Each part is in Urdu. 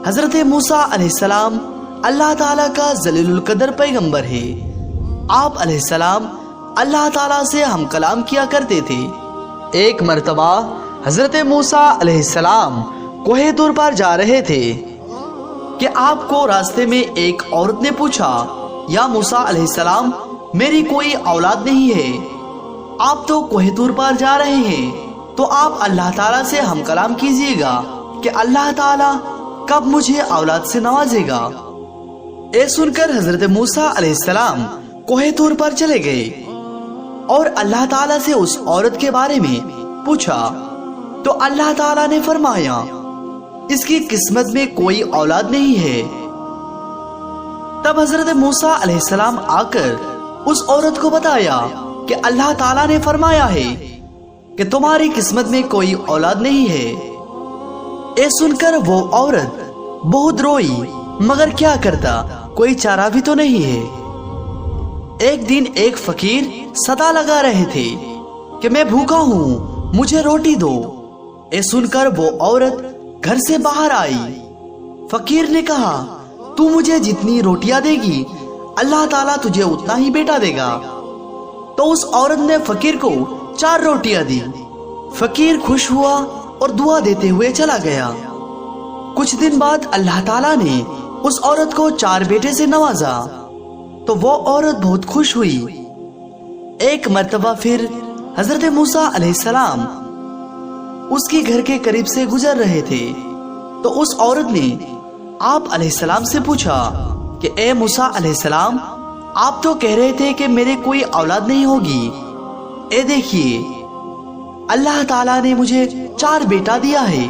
حضرت موسیٰ علیہ السلام اللہ تعالیٰ کا ذلیل القدر پیغمبر ہے۔ آپ علیہ السلام اللہ تعالیٰ سے ہم کلام کیا کرتے تھے۔ ایک مرتبہ حضرت موسیٰ علیہ السلام کوہ طور پر جا رہے تھے کہ آپ کو راستے میں ایک عورت نے پوچھا، یا موسیٰ علیہ السلام، میری کوئی اولاد نہیں ہے، آپ تو کوہ طور پر جا رہے ہیں، تو آپ اللہ تعالیٰ سے ہم کلام کیجیے گا کہ اللہ تعالیٰ کب مجھے اولاد سے نوازے گا۔ یہ سن کر حضرت موسیٰ علیہ السلام کوہ طور پر چلے گئے اور اللہ تعالیٰ سے اس عورت کے بارے میں پوچھا، تو اللہ تعالیٰ نے فرمایا اس کی قسمت میں کوئی اولاد نہیں ہے۔ تب حضرت موسیٰ علیہ السلام آ کر اس عورت کو بتایا کہ اللہ تعالیٰ نے فرمایا ہے کہ تمہاری قسمت میں کوئی اولاد نہیں ہے۔ یہ سن کر وہ عورت بہت روئی، مگر کیا کرتا، کوئی چارہ بھی تو نہیں ہے۔ ایک دن ایک فقیر صدا لگا رہے تھے کہ میں بھوکا ہوں، مجھے روٹی دو۔ یہ سن کر وہ عورت گھر سے باہر آئی۔ فقیر نے کہا، تو مجھے جتنی روٹیاں دے گی اللہ تعالیٰ تجھے اتنا ہی بیٹا دے گا۔ تو اس عورت نے فقیر کو 4 روٹیاں دی۔ فقیر خوش ہوا اور دعا دیتے ہوئے چلا گیا۔ کچھ دن بعد اللہ تعالیٰ نے اس عورت کو 4 بیٹے سے نوازا تو وہ عورت بہت خوش ہوئی۔ ایک مرتبہ پھر حضرت موسیٰ علیہ السلام اس کی گھر کے قریب سے گزر رہے تھے تو اس عورت نے آپ علیہ السلام سے پوچھا کہ اے موسیٰ علیہ السلام، آپ تو کہہ رہے تھے کہ میرے کوئی اولاد نہیں ہوگی، اے دیکھیے اللہ تعالیٰ نے مجھے 4 بیٹا دیا ہے۔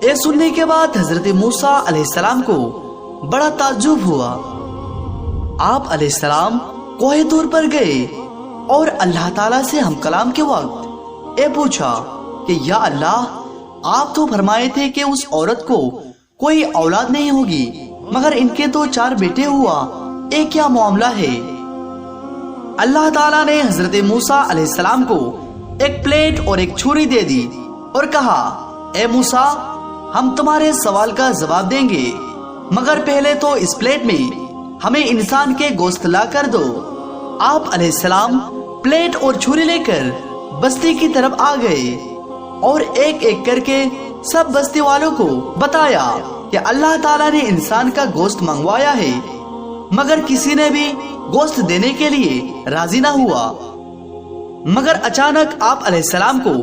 یہ سننے کے بعد حضرت موسیٰ علیہ السلام کو بڑا تعجب ہوا۔ آپ علیہ السلام کوہ طور پر گئے اور اللہ تعالیٰ سے ہم کلام کے وقت یہ پوچھا کہ یا اللہ، آپ تو فرمائے تھے کہ اس عورت کو کوئی اولاد نہیں ہوگی، مگر ان کے تو 4 بیٹے ہوا، یہ کیا معاملہ ہے؟ اللہ تعالیٰ نے حضرت موسیٰ علیہ السلام کو ایک پلیٹ اور ایک چھری دے دی اور کہا، اے موسیٰ، ہم تمہارے سوال کا جواب دیں گے، مگر پہلے تو اس پلیٹ میں ہمیں انسان کے گوشت لا کر دو۔ آپ علیہ السلام پلیٹ اور چھری لے کر بستی کی طرف آ گئے اور ایک ایک کر کے سب بستی والوں کو بتایا کہ اللہ تعالیٰ نے انسان کا گوشت منگوایا ہے، مگر کسی نے بھی گوشت دینے کے لیے راضی نہ ہوا۔ مگر اچانک آپ علیہ السلام کو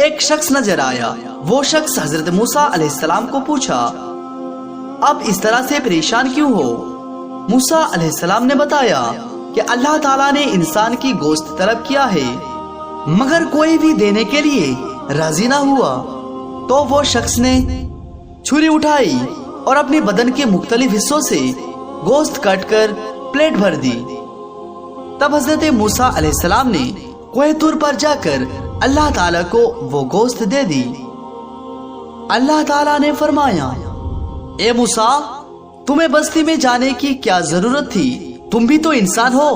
ایک شخص نظر آیا۔ وہ شخص حضرت موسیٰ علیہ السلام کو پوچھا، اب اس طرح سے پریشان کیوں ہو؟ موسیٰ علیہ السلام نے بتایا کہ اللہ تعالیٰ نے انسان کی گوشت طلب کیا ہے، مگر کوئی بھی دینے کے لیے راضی نہ ہوا۔ تو وہ شخص نے چھری اٹھائی اور اپنے بدن کے مختلف حصوں سے گوشت کاٹ کر پلیٹ بھر دی۔ تب حضرت موسیٰ علیہ السلام نے کوہ طور پر جا کر اللہ تعالیٰ کو وہ گوشت دے دی۔ اللہ تعالیٰ نے فرمایا، اے موسیٰ، تمہیں بستی میں جانے کی کیا ضرورت تھی؟ تم بھی تو انسان ہو،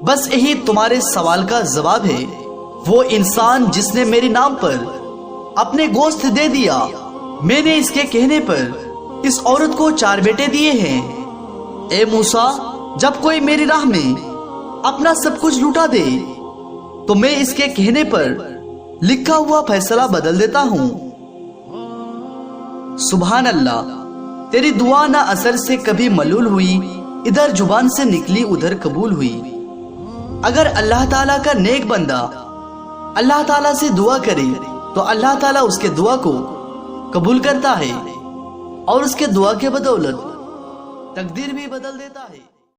بس یہی تمہارے سوال کا جواب ہے۔ وہ انسان جس نے میرے نام پر اپنے گوشت دے دیا، میں نے اس کے کہنے پر اس عورت کو 4 بیٹے دیے ہیں۔ اے موسیٰ، جب کوئی میری راہ میں اپنا سب کچھ لوٹا دے تو میں اس کے کہنے پر لکھا ہوا فیصلہ بدل دیتا ہوں۔ سبحان اللہ، تیری دعا نہ اثر سے کبھی ملول ہوئی، ادھر زبان سے نکلی ادھر قبول ہوئی۔ اگر اللہ تعالیٰ کا نیک بندہ اللہ تعالیٰ سے دعا کرے تو اللہ تعالیٰ اس کے دعا کو قبول کرتا ہے اور اس کے دعا کے بدولت تقدیر بھی بدل دیتا ہے۔